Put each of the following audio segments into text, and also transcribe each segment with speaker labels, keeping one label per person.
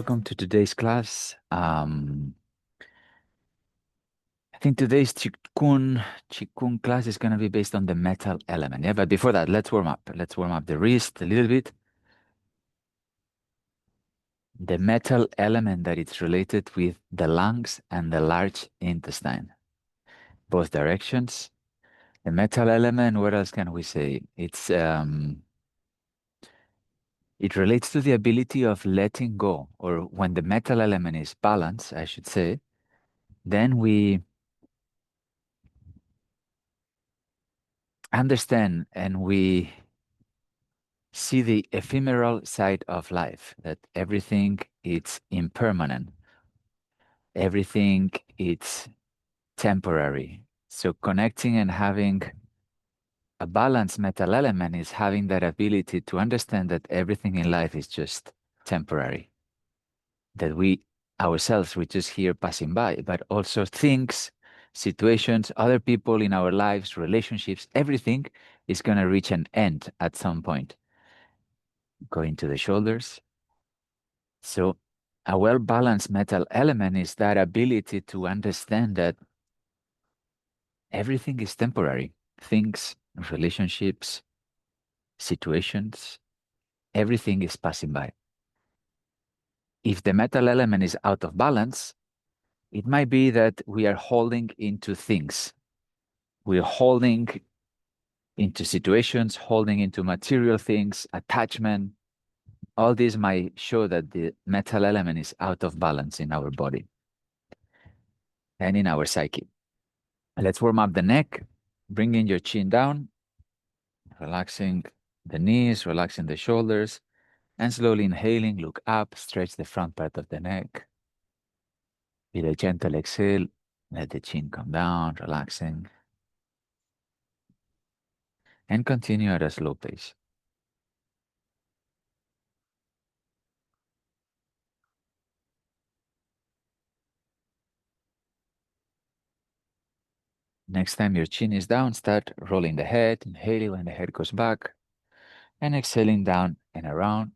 Speaker 1: welcome to today's class. I think today's Qigong class is going to be based on the metal element. Yeah, but before that, let's warm up. Let's warm up the wrist a little bit. The metal element that it's related with the lungs and the large intestine, both directions. The metal element, what else can we say? It relates to the ability of letting go, or when the metal element is balanced, I should say, then we understand and we see the ephemeral side of life, that everything is impermanent, everything is temporary. So connecting and having a balanced metal element is having that ability to understand that everything in life is just temporary, that we ourselves, we just here passing by, but also things, situations, other people in our lives, relationships, everything is going to reach an end at some point. Going to the shoulders. So a well-balanced metal element is that ability to understand that everything is temporary. Things, relationships, situations, everything is passing by. If the metal element is out of balance, it might be that we are holding into things. We're holding into situations, holding into material things, attachment. All this might show that the metal element is out of balance in our body and in our psyche. Let's warm up the neck, bringing your chin down, relaxing the knees, relaxing the shoulders, and slowly inhaling, look up, stretch the front part of the neck. With a gentle exhale, let the chin come down, relaxing, and continue at a slow pace. Next time your chin is down, start rolling the head, inhaling when the head goes back, and exhaling down and around.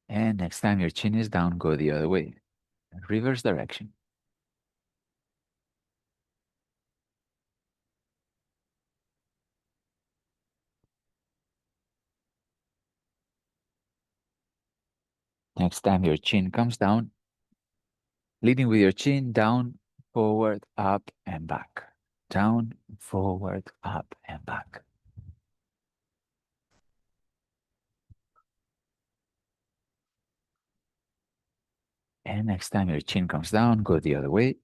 Speaker 1: And next time your chin is down, go the other way, reverse direction. Next time your chin comes down, leading with your chin down, forward, up, and back. Down, forward, up, and back. And next time your chin comes down, go the other way.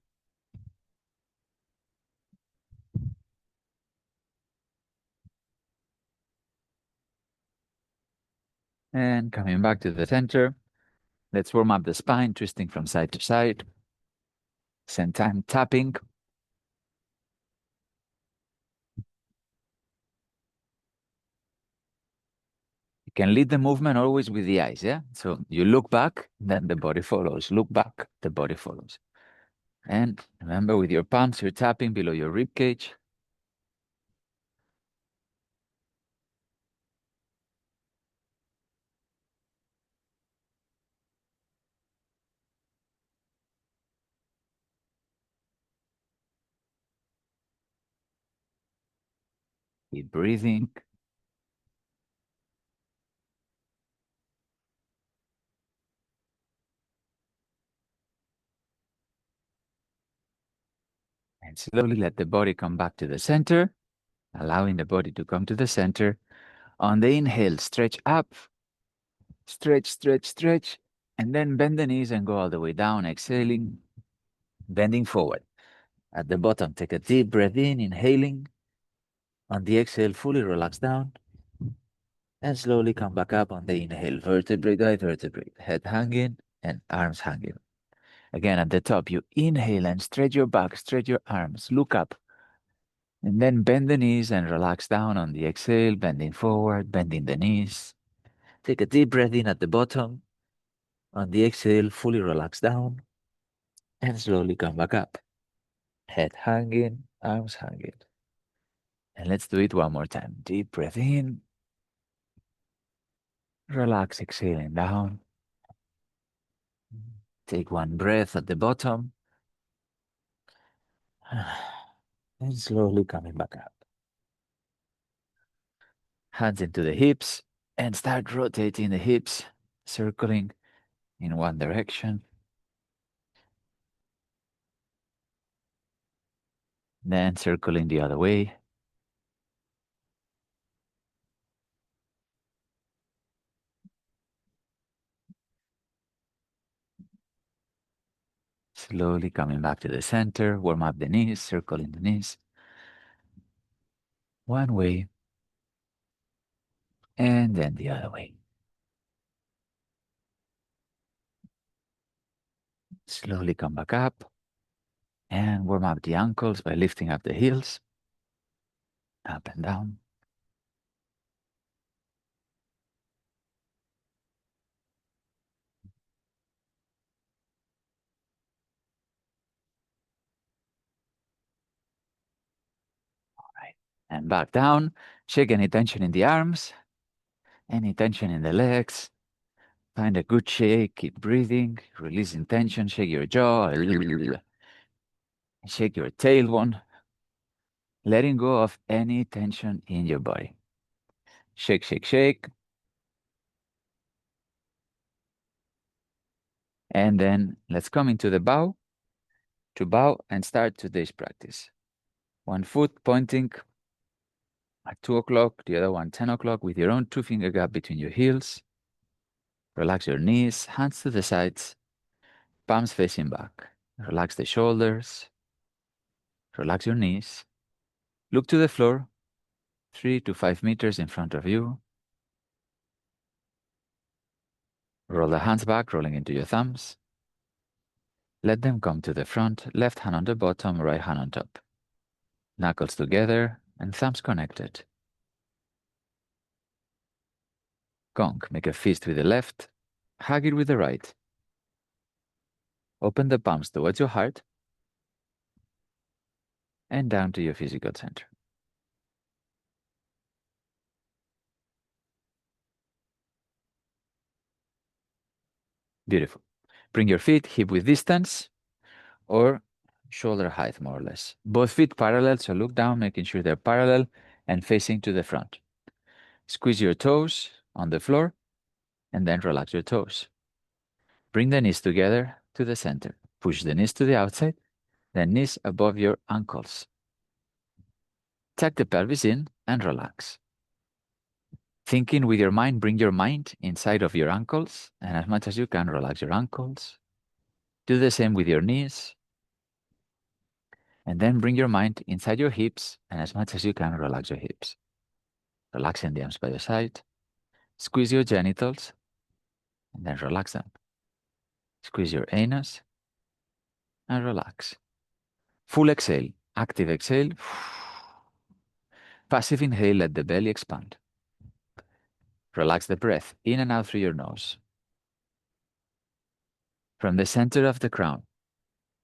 Speaker 1: And coming back to the center, let's warm up the spine, twisting from side to side. Same time tapping. You can lead the movement always with the eyes, yeah? So you look back, then the body follows. Look back, the body follows. And remember, with your palms, you're tapping below your rib cage. Keep breathing. And slowly let the body come back to the center, allowing the body to come to the center. On the inhale, stretch up, stretch, stretch, stretch, and then bend the knees and go all the way down, exhaling, bending forward. At the bottom, take a deep breath in, inhaling. On the exhale, fully relax down, and slowly come back up on the inhale, vertebrae by vertebrae, head hanging and arms hanging. Again, at the top, you inhale and stretch your back, stretch your arms, look up, and then bend the knees and relax down on the exhale, bending forward, bending the knees. Take a deep breath in at the bottom. On the exhale, fully relax down and slowly come back up. Head hanging, arms hanging. And let's do it one more time. Deep breath in. Relax, exhaling down. Take one breath at the bottom. And slowly coming back up. Hands into the hips and start rotating the hips, circling in one direction. Then circling the other way. Slowly coming back to the center. Warm up the knees, circling the knees. One way. And then the other way. Slowly come back up. And warm up the ankles by lifting up the heels. Up and down. All right. And back down. Shake any tension in the arms. Any tension in the legs. Find a good shake. Keep breathing. Releasing tension. Shake your jaw. Shake your tailbone. Letting go of any tension in your body. Shake, shake, shake. And then let's come into the bow. To bow and start today's practice. One foot pointing at 2 o'clock, the other one 10 o'clock with your own 2-finger gap between your heels. Relax your knees, hands to the sides, palms facing back. Relax the shoulders. Relax your knees. Look to the floor, 3 to 5 meters in front of you. Roll the hands back, rolling into your thumbs. Let them come to the front, left hand on the bottom, right hand on top. Knuckles together and thumbs connected. Gong, make a fist with the left, hug it with the right. Open the palms towards your heart and down to your physical center. Beautiful. Bring your feet hip width distance or shoulder height, more or less. Both feet parallel, so look down, making sure they're parallel and facing to the front. Squeeze your toes on the floor and then relax your toes. Bring the knees together to the center. Push the knees to the outside, the knees above your ankles. Tuck the pelvis in and relax. Thinking with your mind, bring your mind inside of your ankles, and as much as you can, relax your ankles. Do the same with your knees. And then bring your mind inside your hips, and as much as you can, relax your hips. Relaxing the arms by your side. Squeeze your genitals, and then relax them. Squeeze your anus, and relax. Full exhale, active exhale. Passive inhale, let the belly expand. Relax the breath in and out through your nose. From the center of the crown,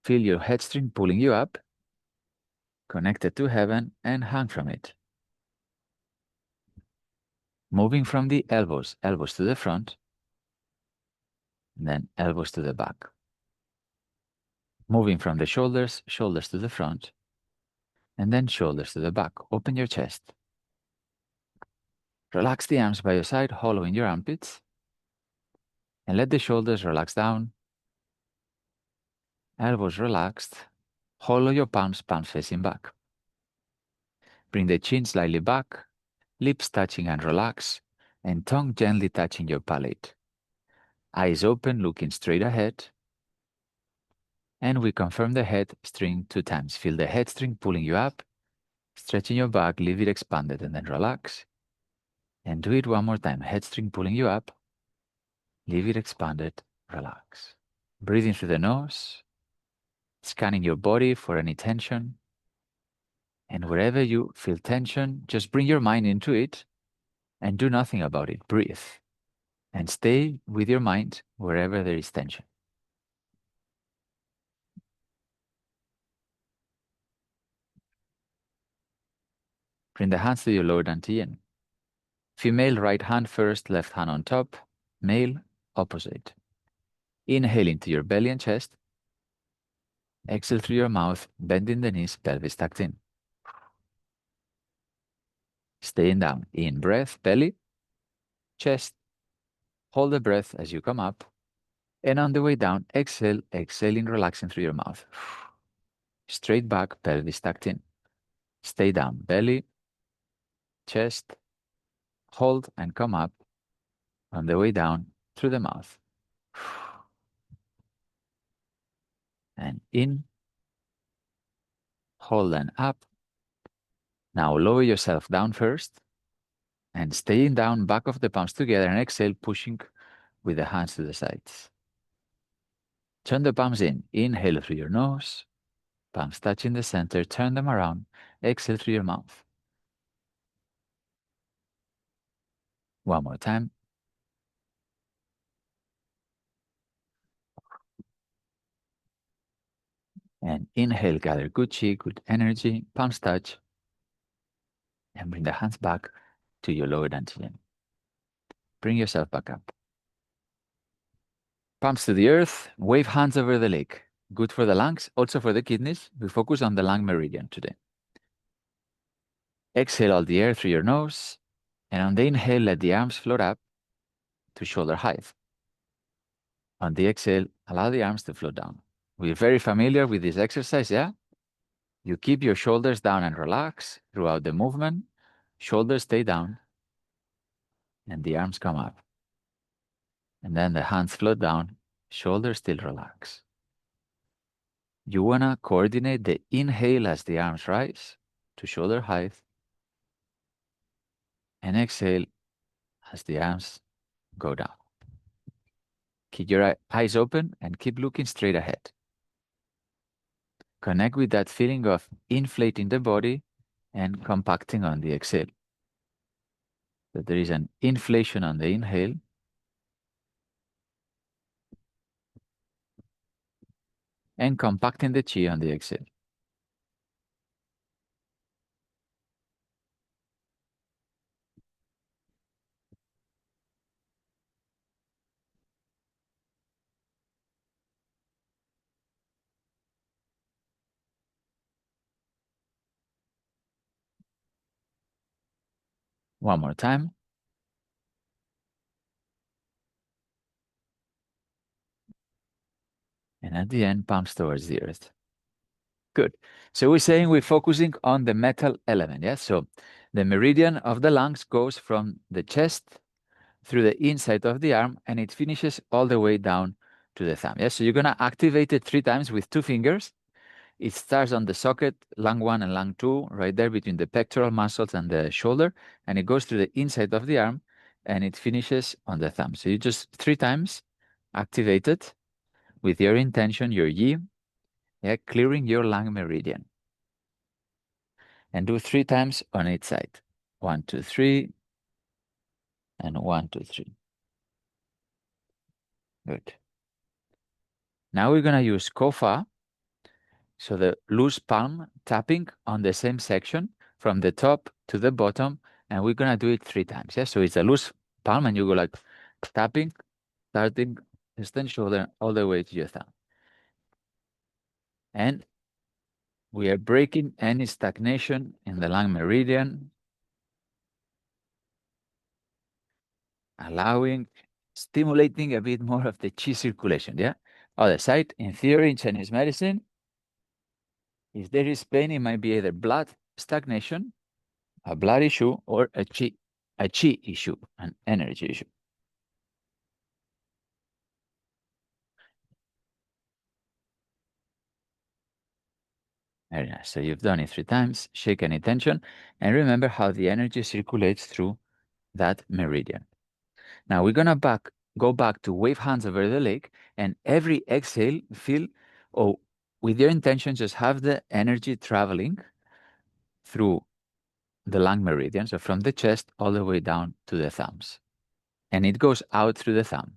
Speaker 1: feel your head string pulling you up, connected to heaven, and hang from it. Moving from the elbows, elbows to the front, and then elbows to the back. Moving from the shoulders, shoulders to the front, and then shoulders to the back. Open your chest. Relax the arms by your side, hollowing your armpits, and let the shoulders relax down. Elbows relaxed. Hollow your palms, palms facing back. Bring the chin slightly back, lips touching and relax, and tongue gently touching your palate. Eyes open, looking straight ahead. And we confirm the head string 2 times. Feel the head string pulling you up, stretching your back, leave it expanded, and then relax. And do it one more time. Head string pulling you up, leave it expanded, relax. Breathing through the nose, scanning your body for any tension. And wherever you feel tension, just bring your mind into it and do nothing about it. Breathe. And stay with your mind wherever there is tension. Bring the hands to your lower dantian. Female, right hand first, left hand on top. Male, opposite. Inhale into your belly and chest. Exhale through your mouth, bending the knees, pelvis tucked in. Staying down. In breath, belly, chest. Hold the breath as you come up. And on the way down, exhale, exhaling, relaxing through your mouth. Straight back, pelvis tucked in. Stay down, belly, chest. Hold and come up. On the way down, through the mouth. And in. Hold and up. Now lower yourself down first. And staying down, back of the palms together, and exhale, pushing with the hands to the sides. Turn the palms in. Inhale through your nose. Palms touching the center. Turn them around. Exhale through your mouth. One more time. And inhale, gather good chi, good energy. Palms touch. And bring the hands back to your lower dantian. Bring yourself back up. Palms to the earth. Wave hands over the lake. Good for the lungs, also for the kidneys. We focus on the lung meridian today. Exhale all the air through your nose. And on the inhale, let the arms float up to shoulder height. On the exhale, allow the arms to float down. We're very familiar with this exercise, yeah? You keep your shoulders down and relax throughout the movement. Shoulders stay down. And the arms come up. And then the hands float down. Shoulders still relax. You want to coordinate the inhale as the arms rise to shoulder height. And exhale as the arms go down. Keep your eyes open and keep looking straight ahead. Connect with that feeling of inflating the body and compacting on the exhale. So there is an inflation on the inhale and compacting the chi on the exhale. One more time. And at the end, palms towards the earth. Good. So we're saying we're focusing on the metal element, yeah? So the meridian of the lungs goes from the chest through the inside of the arm, and it finishes all the way down to the thumb, yeah? So you're going to activate it 3 times with 2 fingers. It starts on the socket, lung 1 and lung 2, right there between the pectoral muscles and the shoulder, and it goes through the inside of the arm, and it finishes on the thumb. So you just 3 times activate it with your intention, your yi, yeah, clearing your lung meridian. And do 3 times on each side. 1, 2, 3, and 1, 2, 3. Good. Now we're going to use kofa. So the loose palm tapping on the same section from the top to the bottom, and we're going to do it 3 times. Yeah, so it's a loose palm, and you go like tapping, starting, extend shoulder all the way to your thumb. And we are breaking any stagnation in the lung meridian, allowing, stimulating a bit more of the chi circulation. Yeah. Other side, in theory, in Chinese medicine, if there is pain, it might be either blood stagnation, a blood issue, or a chi issue, an energy issue. Very nice. So you've done it 3 times. Shake any tension, and remember how the energy circulates through that meridian. Now we're gonna go back to wave hands over the lake, and every exhale, feel, with your intention, just have the energy traveling through the lung meridian, so from the chest all the way down to the thumbs. And it goes out through the thumb.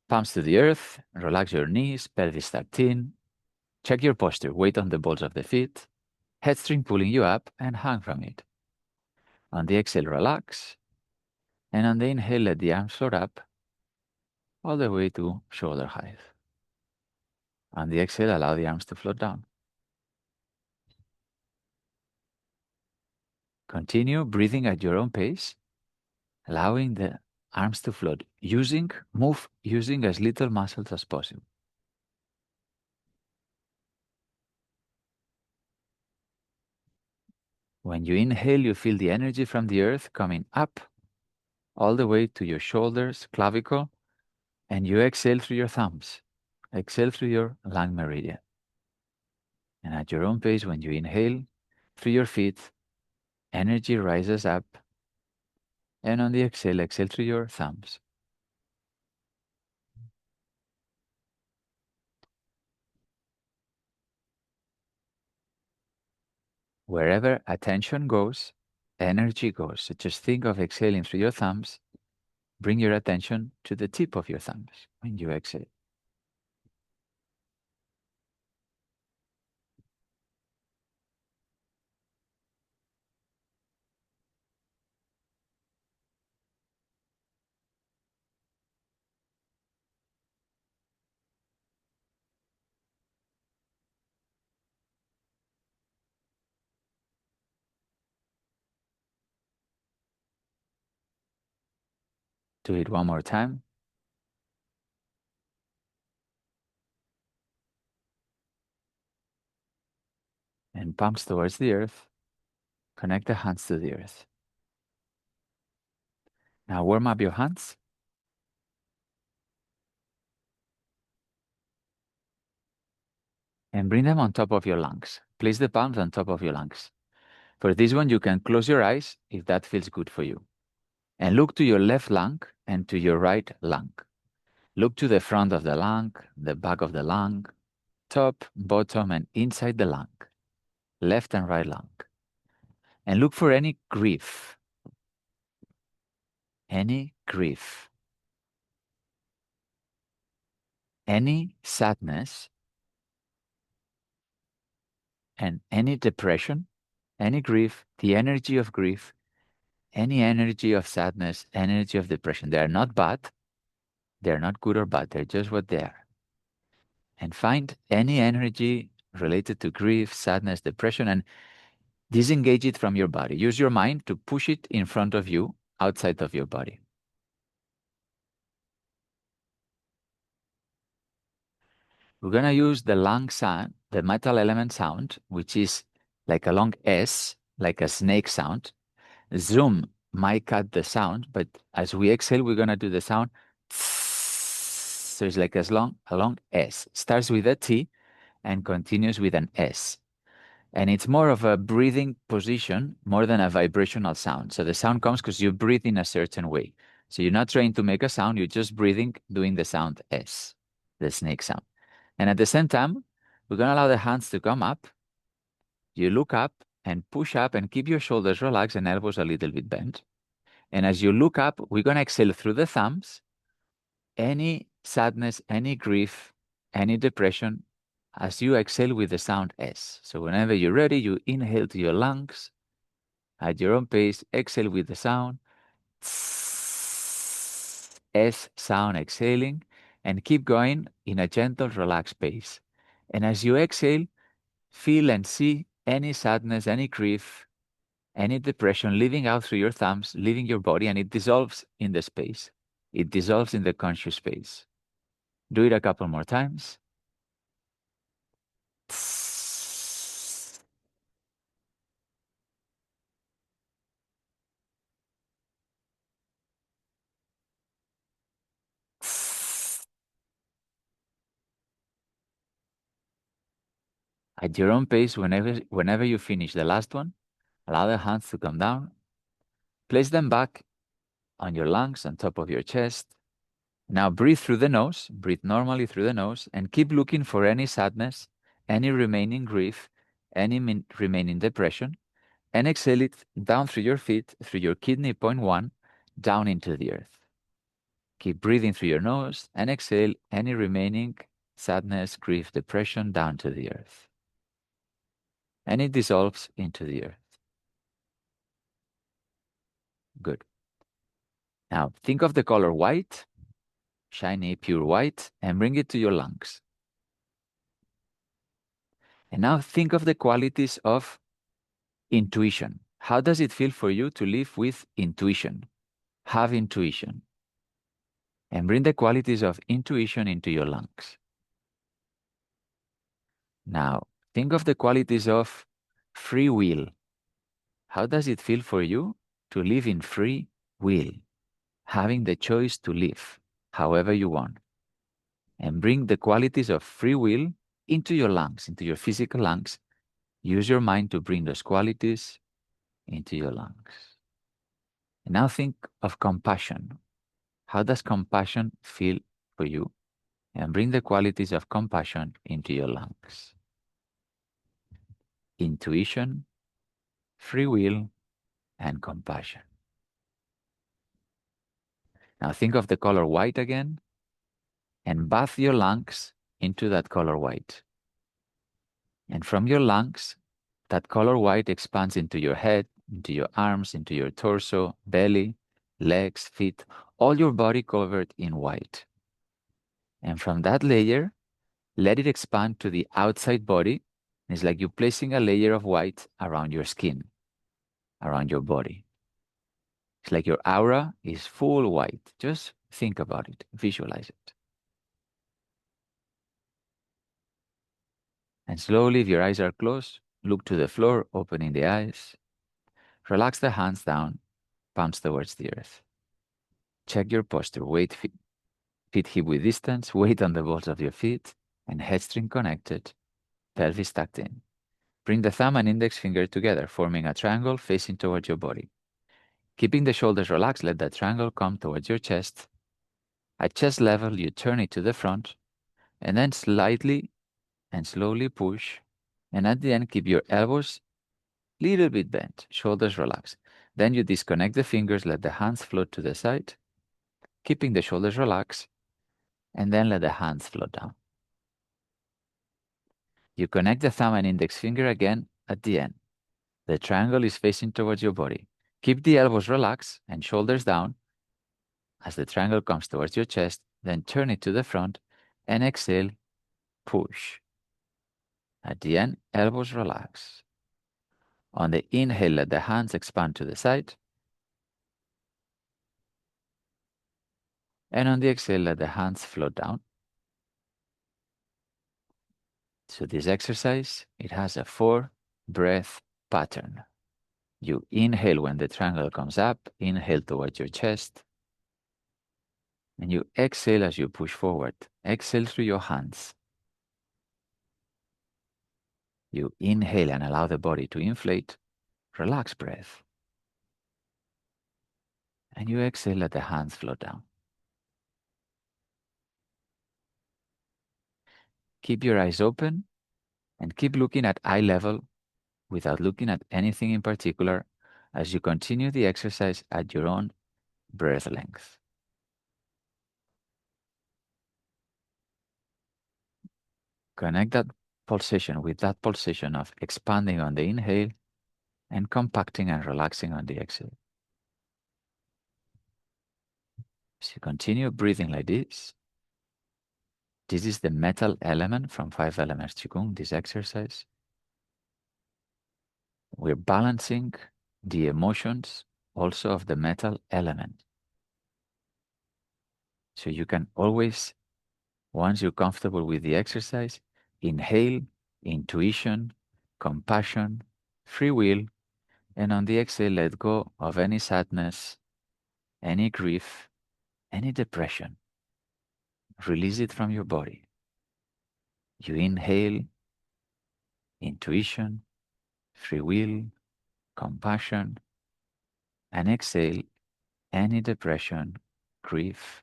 Speaker 1: Palms to the earth, relax your knees, pelvis tucked in. Check your posture, weight on the balls of the feet. head string pulling you up, and hang from it. On the exhale, relax. And on the inhale, let the arms float up all the way to shoulder height. On the exhale, allow the arms to float down. Continue breathing at your own pace, allowing the arms to float, move using as little muscles as possible. When you inhale, you feel the energy from the earth coming up all the way to your shoulders, clavicle, and you exhale through your thumbs. Exhale through your lung meridian. And at your own pace, when you inhale through your feet, energy rises up. And on the exhale, exhale through your thumbs. Wherever attention goes, energy goes. So just think of exhaling through your thumbs. Bring your attention to the tip of your thumbs when you exhale. Do it one more time. And palms towards the earth. Connect the hands to the earth. Now warm up your hands. And bring them on top of your lungs. Place the palms on top of your lungs. For this one, you can close your eyes if that feels good for you. And look to your left lung and to your right lung. Look to the front of the lung, the back of the lung, top, bottom, and inside the lung, left and right lung. And look for any grief, any sadness, and any depression, any grief, the energy of grief, any energy of sadness, energy of depression. They are not bad. They're not good or bad. They're just what they are. And find any energy related to grief, sadness, depression, and disengage it from your body. Use your mind to push it in front of you, outside of your body. We're going to use the lung sound, the metal element sound, which is like a long S, like a snake sound. Zoom might cut the sound, but as we exhale, we're going to do the sound. So it's like a long S. Starts with a T and continues with an S. And it's more of a breathing position more than a vibrational sound. So the sound comes because you breathe in a certain way. So you're not trying to make a sound, you're just breathing, doing the sound S, the snake sound. And at the same time, we're going to allow the hands to come up. You look up and push up and keep your shoulders relaxed and elbows a little bit bent. And as you look up, we're going to exhale through the thumbs. Any sadness, any grief, any depression, as you exhale with the sound S. So whenever you're ready, you inhale to your lungs at your own pace, exhale with the sound. S sound exhaling, and keep going in a gentle, relaxed pace. And as you exhale, feel and see any sadness, any grief, any depression leaving out through your thumbs, leaving your body, and it dissolves in the space. It dissolves in the conscious space. Do it a couple more times. At your own pace, whenever you finish the last one, allow the hands to come down. Place them back on your lungs, on top of your chest. Now breathe through the nose, breathe normally through the nose, and keep looking for any sadness, any remaining grief, any remaining depression, and exhale it down through your feet, through your kidney point 1, down into the earth. Keep breathing through your nose and exhale any remaining sadness, grief, depression down to the earth. and it dissolves into the earth. Good. Now, think of the color white, shiny, pure white, and bring it to your lungs. And now think of the qualities of intuition. How does it feel for you to live with intuition? Have intuition. And bring the qualities of intuition into your lungs. Now, think of the qualities of free will. How does it feel for you to live in free will? Having the choice to live however you want. And bring the qualities of free will into your lungs, into your physical lungs. Use your mind to bring those qualities into your lungs. And now think of compassion. How does compassion feel for you? And bring the qualities of compassion into your lungs. Intuition, free will, and compassion. Now think of the color white again and bath your lungs into that color white. And from your lungs, that color white expands into your head, into your arms, into your torso, belly, legs, feet, all your body covered in white. And from that layer, let it expand to the outside body. It's like you're placing a layer of white around your skin, around your body. It's like your aura is full white. Just think about it, visualize it. And slowly, if your eyes are closed, look to the floor, opening the eyes. Relax the hands down, palms towards the earth. Check your posture. Weight feet hip width distance, weight on the balls of your feet, and head string connected, pelvis tucked in. Bring the thumb and index finger together, forming a triangle facing towards your body. Keeping the shoulders relaxed, let that triangle come towards your chest. At chest level, you turn it to the front, and then slightly and slowly push. And at the end, keep your elbows little bit bent, shoulders relaxed. Then you disconnect the fingers, let the hands float to the side, keeping the shoulders relaxed, and then let the hands float down. You connect the thumb and index finger again at the end. The triangle is facing towards your body. Keep the elbows relaxed and shoulders down as the triangle comes towards your chest, then turn it to the front and exhale, push. At the end, elbows relax. On the inhale, let the hands expand to the side. And on the exhale, let the hands float down. So this exercise, it has a 4-breath pattern. You inhale when the triangle comes up, inhale towards your chest, and you exhale as you push forward. Exhale through your hands. You inhale and allow the body to inflate. Relax breath. And you exhale, let the hands float down. Keep your eyes open and keep looking at eye level without looking at anything in particular as you continue the exercise at your own breath length. Connect that pulsation with that pulsation of expanding on the inhale and compacting and relaxing on the exhale. As you continue breathing like this is the metal element from 5 Elements Qigong, this exercise. We're balancing the emotions also of the metal element. So you can always, once you're comfortable with the exercise, inhale, intuition, compassion, free will, and on the exhale, let go of any sadness, any grief, any depression. Release it from your body. You inhale, intuition, free will, compassion, and exhale any depression, grief,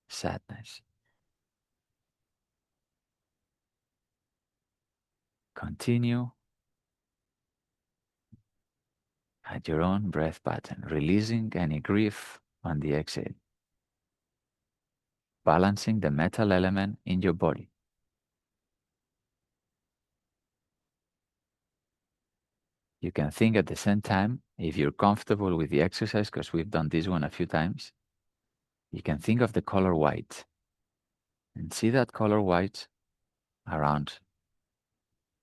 Speaker 1: sadness. Continue at your own breath pattern, releasing any grief on the exhale, balancing the metal element in your body. You can think at the same time, if you're comfortable with the exercise, because we've done this one a few times, you can think of the color white and see that color white around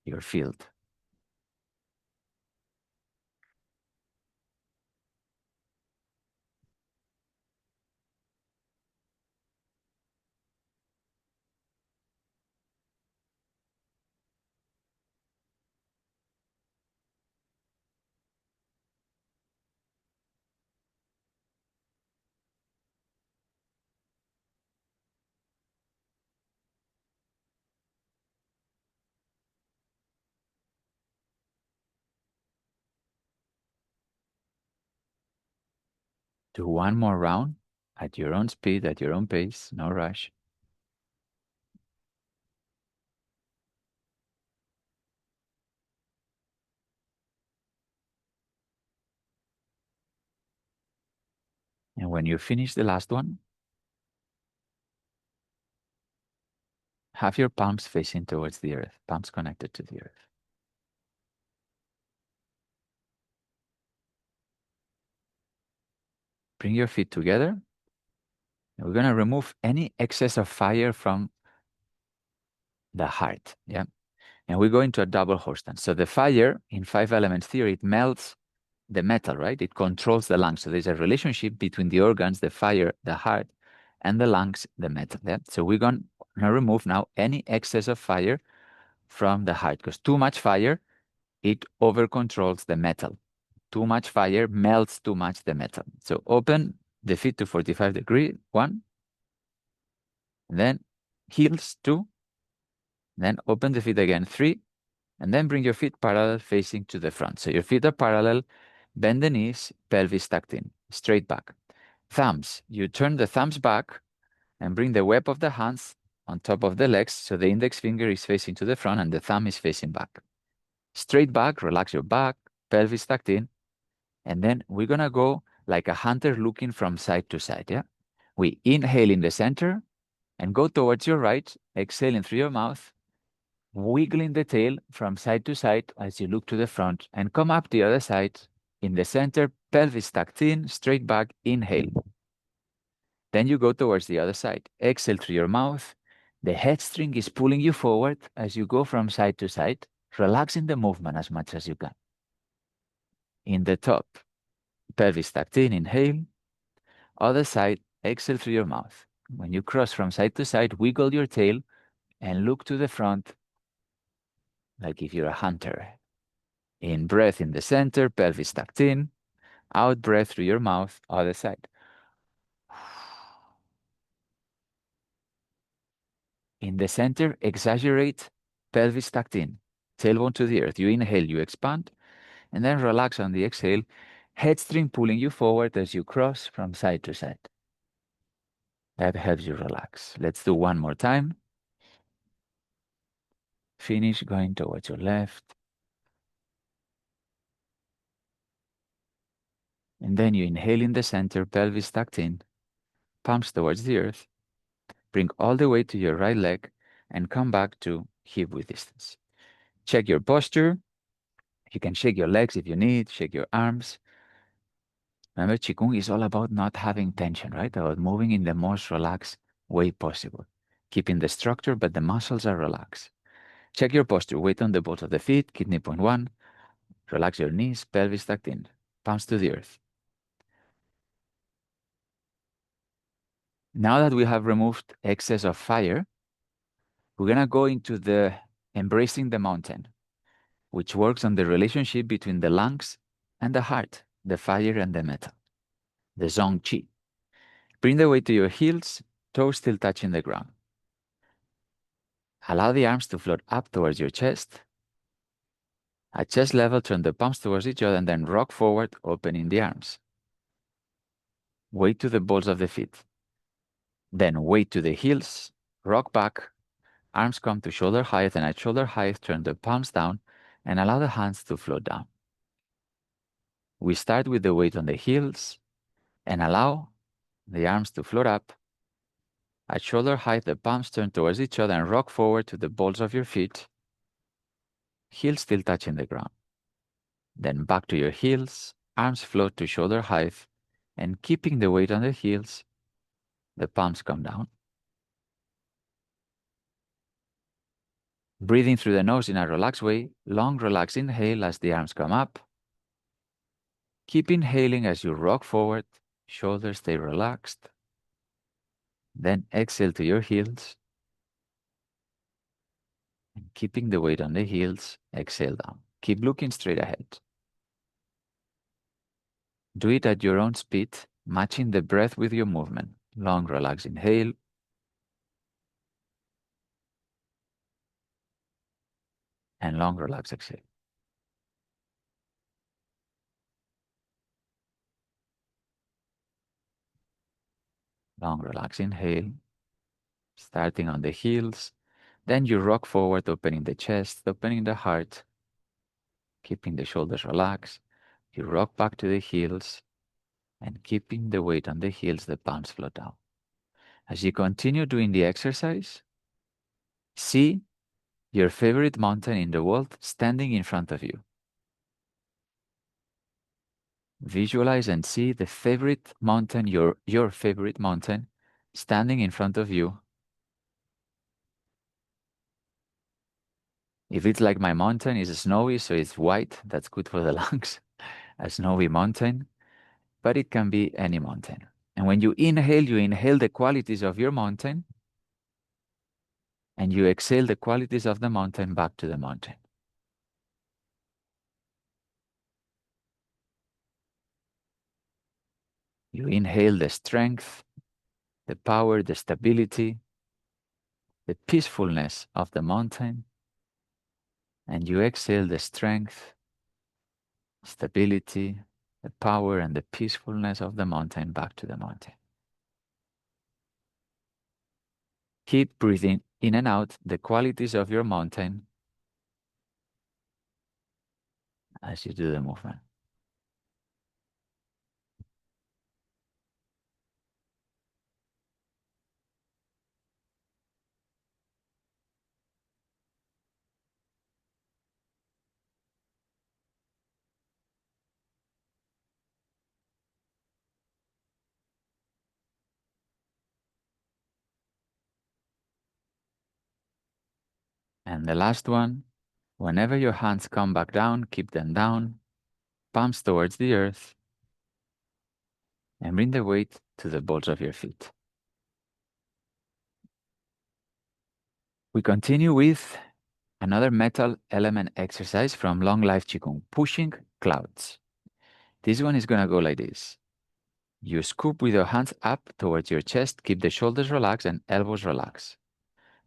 Speaker 1: your field. Do one more round at your own speed, at your own pace, no rush. And when you finish the last one, have your palms facing towards the earth, palms connected to the earth. Bring your feet together. And we're going to remove any excess of fire from the heart. Yeah. And we go into a double horse stance. So the fire in 5 element theory, it melts the metal, right? It controls the lungs. So there's a relationship between the organs, the fire, the heart, and the lungs, the metal. Yeah. So we're going to remove now any excess of fire from the heart, because too much fire, it over controls the metal. Too much fire melts too much the metal. So open the feet to 45 degree, 1, and then heels 2, then open the feet again, 3, and then bring your feet parallel facing to the front. So your feet are parallel, bend the knees, pelvis tucked in, straight back. Thumbs, you turn the thumbs back and bring the web of the hands on top of the legs, so the index finger is facing to the front and the thumb is facing back. Straight back, relax your back, pelvis tucked in, and then we're gonna go like a hunter looking from side to side, yeah? We inhale in the center and go towards your right, exhaling through your mouth, wiggling the tail from side to side as you look to the front, and come up the other side in the center, pelvis tucked in, straight back, inhale. Then you go towards the other side, exhale through your mouth. The head string is pulling you forward as you go from side to side, relaxing the movement as much as you can. In the top, pelvis tucked in, inhale. Other side, exhale through your mouth. When you cross from side to side, wiggle your tail and look to the front like if you're a hunter. In breath in the center, pelvis tucked in. Out breath through your mouth, other side. In the center, exaggerate, pelvis tucked in. Tailbone to the earth. You inhale, you expand, and then relax on the exhale. Head string pulling you forward as you cross from side to side. That helps you relax. Let's do one more time. Finish going towards your left. And then you inhale in the center, pelvis tucked in, palms towards the earth. Bring all the way to your right leg and come back to hip width distance. Check your posture. You can shake your legs if you need, shake your arms. Remember, Qigong is all about not having tension, right? About moving in the most relaxed way possible. Keeping the structure, but the muscles are relaxed. Check your posture. Weight on the balls of the feet, kidney point 1. Relax your knees, pelvis tucked in, palms to the earth. Now that we have removed excess of fire, we're going to go into the embracing the mountain, which works on the relationship between the lungs and the heart, the fire and the metal, the zong qi. Bring the weight to your heels, toes still touching the ground. Allow the arms to float up towards your chest. At chest level, turn the palms towards each other and then rock forward, opening the arms. Weight to the balls of the feet. Then weight to the heels, rock back, arms come to shoulder height, and at shoulder height, turn the palms down and allow the hands to float down. We start with the weight on the heels and allow the arms to float up. At shoulder height, the palms turn towards each other and rock forward to the balls of your feet. Heels still touching the ground. Then back to your heels, arms float to shoulder height, and keeping the weight on the heels, the palms come down. Breathing through the nose in a relaxed way, long relaxed inhale as the arms come up. Keep inhaling as you rock forward, shoulders stay relaxed. Then exhale to your heels. And keeping the weight on the heels, exhale down. Keep looking straight ahead. Do it at your own speed, matching the breath with your movement. Long, relaxed inhale. And long, relaxed exhale. Long, relaxed inhale. Starting on the heels. Then you rock forward, opening the chest, opening the heart, keeping the shoulders relaxed. You rock back to the heels, and keeping the weight on the heels, the palms float down. As you continue doing the exercise, see your favorite mountain in the world standing in front of you. Visualize and see the favorite mountain, your favorite mountain, standing in front of you. If it's like my mountain is snowy, so it's white, that's good for the lungs, a snowy mountain, but it can be any mountain. And when you inhale the qualities of your mountain, and you exhale the qualities of the mountain back to the mountain. You inhale the strength, the power, the stability, the peacefulness of the mountain, and you exhale the strength, stability, the power, and the peacefulness of the mountain back to the mountain. Keep breathing in and out the qualities of your mountain as you do the movement. And the last one, whenever your hands come back down, keep them down, palms towards the earth, and bring the weight to the balls of your feet. We continue with another metal element exercise from Long Life Qigong, pushing clouds. This one is going to go like this. You scoop with your hands up towards your chest, keep the shoulders relaxed and elbows relaxed.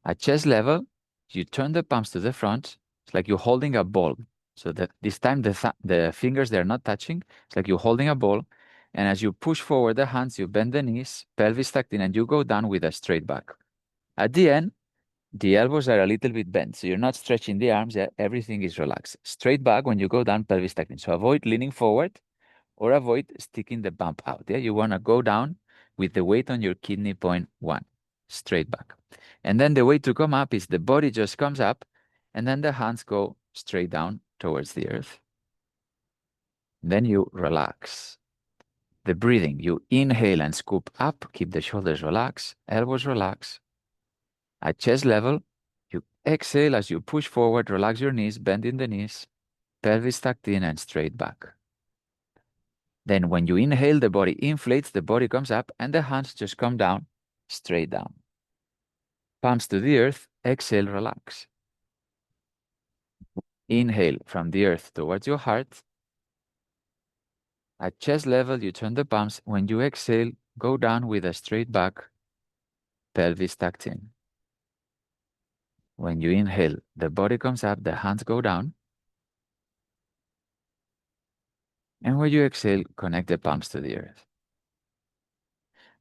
Speaker 1: At chest level, you turn the palms to the front. It's like you're holding a ball. So that this time the fingers, they're not touching. It's like you're holding a ball. And as you push forward the hands, you bend the knees, pelvis tucked in, and you go down with a straight back. At the end, the elbows are a little bit bent, so you're not stretching the arms. Everything is relaxed. Straight back when you go down, pelvis tucked in. So avoid leaning forward or avoid sticking the bump out. Yeah, you want to go down with the weight on your kidney point 1, straight back. And then the way to come up is the body just comes up, and then the hands go straight down towards the earth. Then you relax. The breathing, you inhale and scoop up, keep the shoulders relaxed, elbows relaxed. At chest level, you exhale as you push forward, relax your knees, bend in the knees, pelvis tucked in and straight back. Then when you inhale, the body inflates, the body comes up, and the hands just come down, straight down. Palms to the earth, exhale, relax. Inhale from the earth towards your heart. At chest level, you turn the palms. When you exhale, go down with a straight back, pelvis tucked in. When you inhale, the body comes up, the hands go down. And when you exhale, connect the palms to the earth.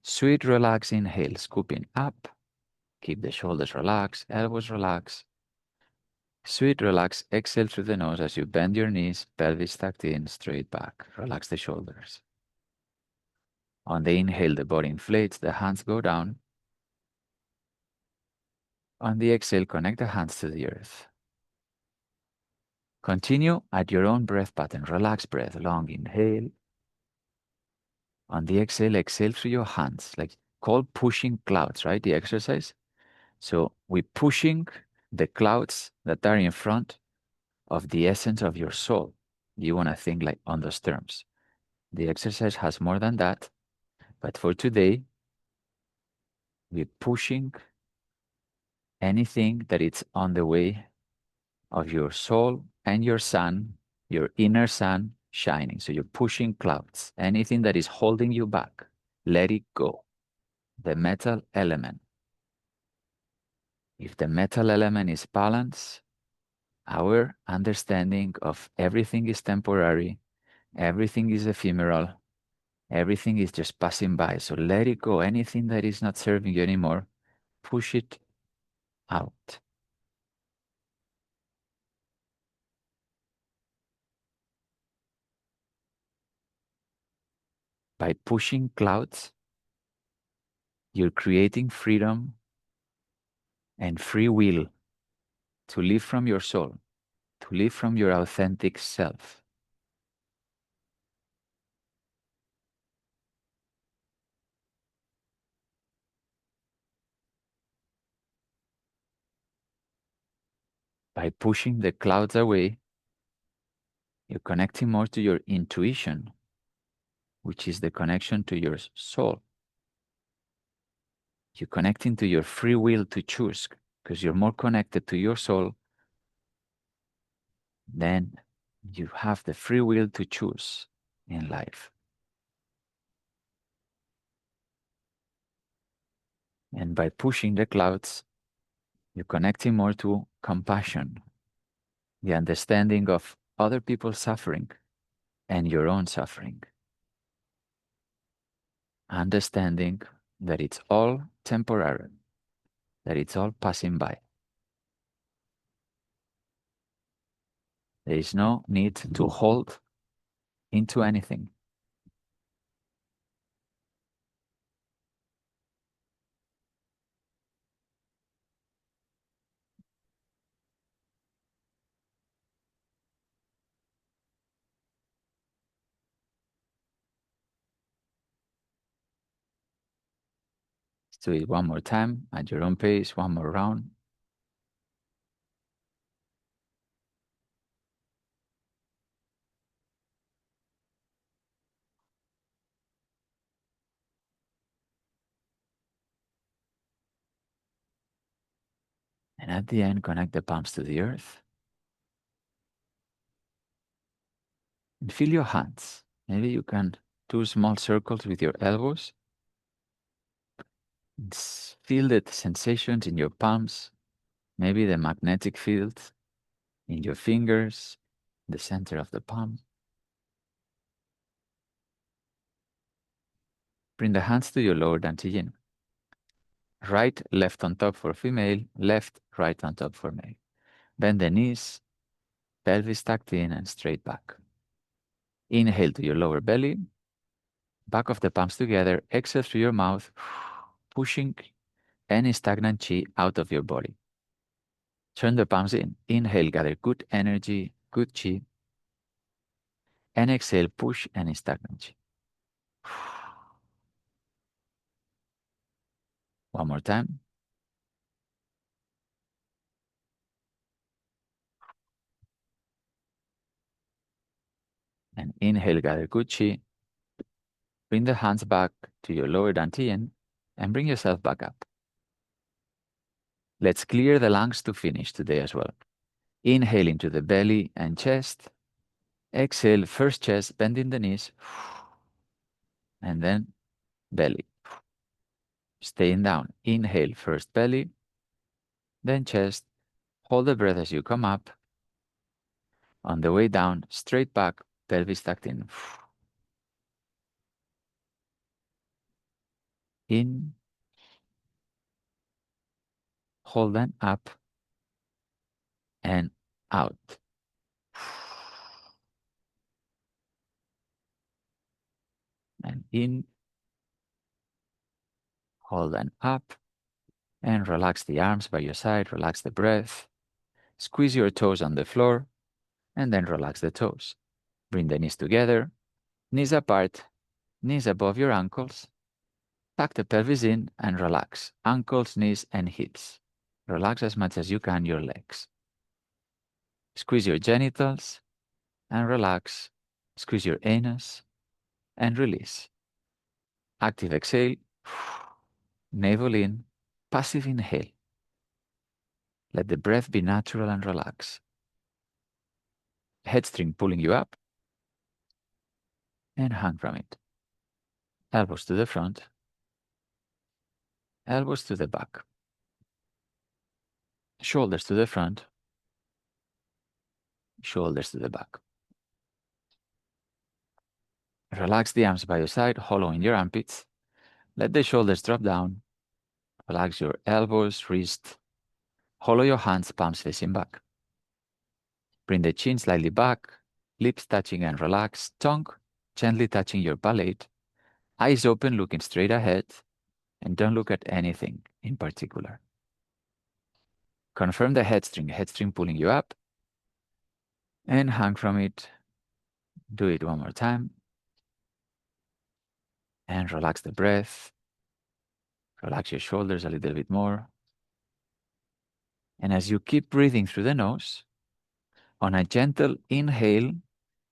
Speaker 1: Sweet, relax, inhale, scooping up. Keep the shoulders relaxed, elbows relaxed. Sweet, relax, exhale through the nose as you bend your knees, pelvis tucked in, straight back. Relax the shoulders. On the inhale, the body inflates, the hands go down. On the exhale, connect the hands to the earth. Continue at your own breath pattern. Relax breath. Long inhale. On the exhale, exhale through your hands, like called pushing clouds, right? The exercise. So we're pushing the clouds that are in front of the essence of your soul. You want to think like on those terms. The exercise has more than that, but for today, we're pushing anything that is on the way of your soul and your sun, your inner sun shining. So you're pushing clouds, anything that is holding you back, let it go. The metal element. If the metal element is balanced, our understanding of everything is temporary, everything is ephemeral, everything is just passing by. So let it go. Anything that is not serving you anymore, push it out. By pushing clouds, you're creating freedom and free will to live from your soul, to live from your authentic self. By pushing the clouds away, you're connecting more to your intuition, which is the connection to your soul. You're connecting to your free will to choose because you're more connected to your soul. Then you have the free will to choose in life. And by pushing the clouds, you're connecting more to compassion, the understanding of other people's suffering and your own suffering. Understanding that it's all temporary, that it's all passing by. There is no need to hold into anything. Let's do it one more time at your own pace, one more round. And at the end, connect the palms to the earth. And feel your hands. Maybe you can do small circles with your elbows. Feel the sensations in your palms, maybe the magnetic field in your fingers, the center of the palm. Bring the hands to your lower dantian. Right, left on top for female, left, right on top for male. Bend the knees, pelvis tucked in and straight back. Inhale to your lower belly, back of the palms together, exhale through your mouth, pushing any stagnant chi out of your body. Turn the palms in. Inhale, gather good energy, good chi. And exhale, push any stagnant chi. One more time. And inhale, gather good chi. Bring the hands back to your lower dantian and bring yourself back up. Let's clear the lungs to finish today as well. Inhale into the belly and chest. Exhale, first chest, bending the knees. And then belly. Staying down. Inhale, first belly, then chest. Hold the breath as you come up. On the way down, straight back, pelvis tucked in. In. Hold them up. And out. And in. Hold them up. And relax the arms by your side. Relax the breath. Squeeze your toes on the floor. And then relax the toes. Bring the knees together, knees apart, knees above your ankles. Tuck the pelvis in and relax. Ankles, knees, and hips. Relax as much as you can your legs. Squeeze your genitals and relax. Squeeze your anus and release. Active exhale. Navel in. Passive inhale. Let the breath be natural and relax. Head string pulling you up and hang from it. Elbows to the front. Elbows to the back. Shoulders to the front. Shoulders to the back. Relax the arms by your side, hollow in your armpits. Let the shoulders drop down. Relax your elbows, wrists. Hollow your hands, palms facing back. Bring the chin slightly back, lips touching and relax, tongue gently touching your palate. Eyes open, looking straight ahead, and don't look at anything in particular. Confirm the head string pulling you up, and hang from it. Do it one more time. And relax the breath. Relax your shoulders a little bit more. And as you keep breathing through the nose, on a gentle inhale,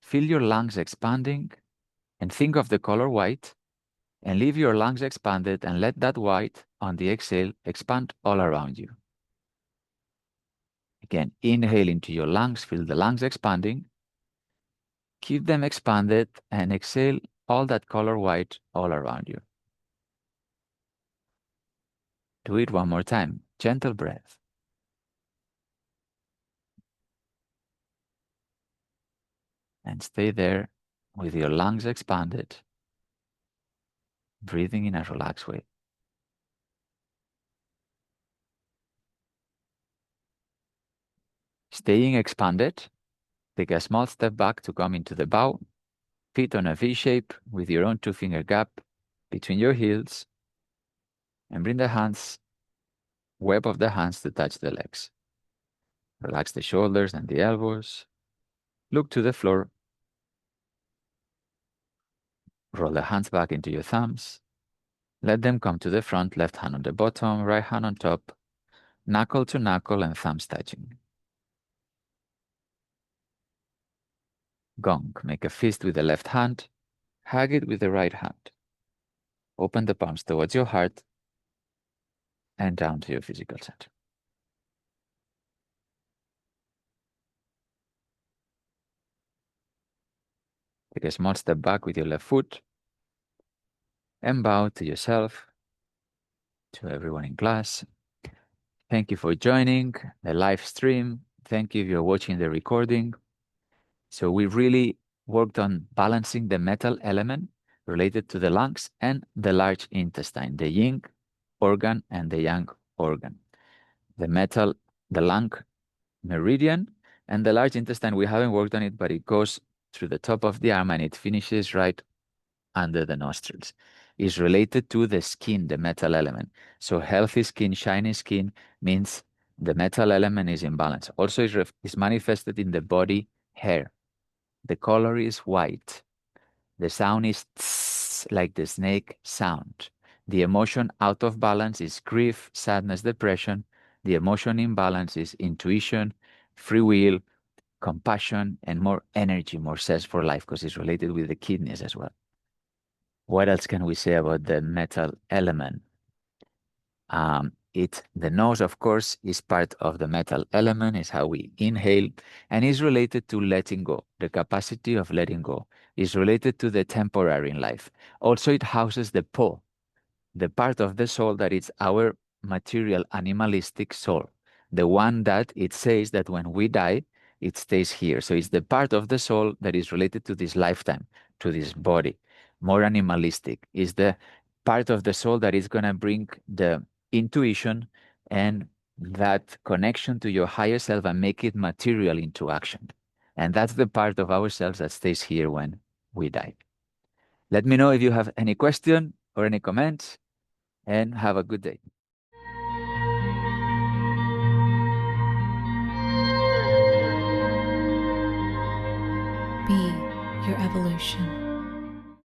Speaker 1: feel your lungs expanding and think of the color white, and leave your lungs expanded and let that white on the exhale expand all around you. Again, inhale into your lungs, feel the lungs expanding. Keep them expanded and exhale all that color white all around you. Do it one more time. Gentle breath. And stay there with your lungs expanded, breathing in a relaxed way. Staying expanded, take a small step back to come into the bow, feet on a V shape with your own 2-finger gap between your heels, and bring the hands, web of the hands to touch the legs. Relax the shoulders and the elbows. Look to the floor. Roll the hands back into your thumbs. Let them come to the front, left hand on the bottom, right hand on top, knuckle to knuckle and thumbs touching. Gong, make a fist with the left hand, hug it with the right hand. Open the palms towards your heart and down to your physical center. Take a small step back with your left foot and bow to yourself, to everyone in class. Thank you for joining the live stream. Thank you if you're watching the recording. So we really worked on balancing the metal element related to the lungs and the large intestine, the yin organ and the yang organ. The metal, the lung meridian, and the large intestine, we haven't worked on it, but it goes through the top of the arm and it finishes right under the nostrils. Is related to the skin, the metal element. So healthy skin, shiny skin means the metal element is in balance. Also is manifested in the body hair. The color is white. The sound is tss, like the snake sound. The emotion out of balance is grief, sadness, depression. The emotion in balance is intuition, free will, compassion, and more energy, more zest for life, because it's related with the kidneys as well. What else can we say about the metal element? The nose, of course, is part of the metal element, is how we inhale, and is related to letting go. The capacity of letting go is related to the temporary in life. Also, it houses the po, the part of the soul that is our material animalistic soul, the one that it says that when we die, it stays here. So it's the part of the soul that is related to this lifetime, to this body, more animalistic. Is the part of the soul that is going to bring the intuition and that connection to your higher self and make it material into action. And that's the part of ourselves that stays here when we die. Let me know if you have any question or any comments, and have a good day.
Speaker 2: Be your evolution.